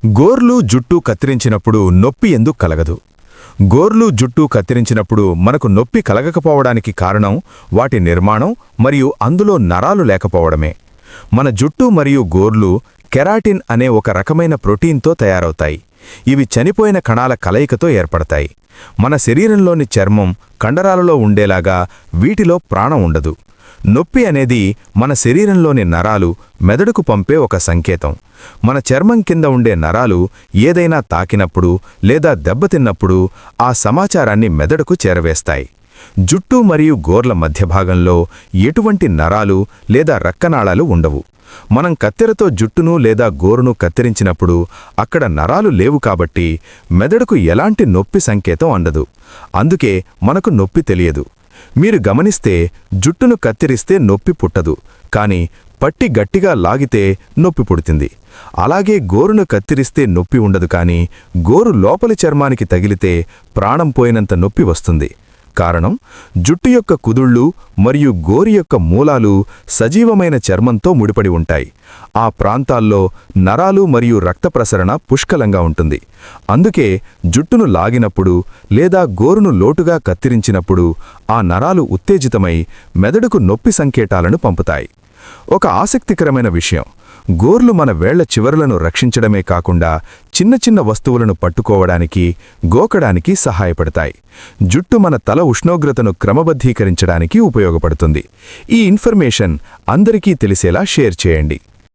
గోర్లు జుట్టు కత్తిరించినప్పుడు నొప్పి ఎందుకు కలగదు? గోర్లు జుట్టు కత్తిరించినప్పుడు మనకు నొప్పి కలగకపోవడానికి కారణం వాటి నిర్మాణం మరియు అందులో నరాలు లేకపోవడమే. మన జుట్టు మరియు గోర్లు కెరాటిన్ అనే ఒక రకమైన ప్రోటీన్తో తయారవుతాయి. ఇవి చనిపోయిన కణాల కలయికతో ఏర్పడతాయి. మన శరీరంలోని చర్మం, కండరాలలో ఉండేలాగా వీటిలో ప్రాణం ఉండదు. నొప్పి అనేది మన శరీరంలోని నరాలు మెదడుకు పంపే ఒక సంకేతం. మన చర్మం కింద ఉండే నరాలు ఏదైనా తాకినప్పుడు లేదా దెబ్బతిన్నప్పుడు ఆ సమాచారాన్ని మెదడుకు చేరవేస్తాయి. జుట్టు మరియు గోర్ల మధ్యభాగంలో ఎటువంటి నరాలు లేదా రక్కనాళాలు ఉండవు. మనం కత్తెరతో జుట్టును లేదా గోరును కత్తిరించినప్పుడు అక్కడ నరాలు లేవు కాబట్టి మెదడుకు ఎలాంటి నొప్పి సంకేతం అందదు. అందుకే మనకు నొప్పి తెలియదు. మీరు గమనిస్తే జుట్టును కత్తిరిస్తే నొప్పి పుట్టదు, కానీ పట్టి గట్టిగా లాగితే నొప్పి పుడుతుంది. అలాగే గోరును కత్తిరిస్తే నొప్పి ఉండదు, కానీ గోరు లోపలి చర్మానికి తగిలితే ప్రాణం పోయినంత నొప్పి వస్తుంది. కారణం, జుట్టు యొక్క కుదుళ్ళు మరియు గోరి యొక్క మూలాలు సజీవమైన చర్మంతో ముడిపడి ఉంటాయి. ఆ ప్రాంతాల్లో నరాలు మరియు రక్త ప్రసరణ పుష్కలంగా ఉంటుంది. అందుకే జుట్టును లాగినప్పుడు లేదా గోరును లోటుగా కత్తిరించినప్పుడు ఆ నరాలు ఉత్తేజితమై మెదడుకు నొప్పి సంకేతాలను పంపుతాయి. ఒక ఆసక్తికరమైన విషయం, గోర్లు మన వేళ్ల చివరలను రక్షించడమే కాకుండా చిన్న చిన్న వస్తువులను పట్టుకోవడానికి, గోకడానికి సహాయపడతాయి. జుట్టు మన తల ఉష్ణోగ్రతను క్రమబద్ధీకరించడానికి ఉపయోగపడుతుంది. ఈ ఇన్ఫర్మేషన్ అందరికీ తెలిసేలా షేర్ చేయండి.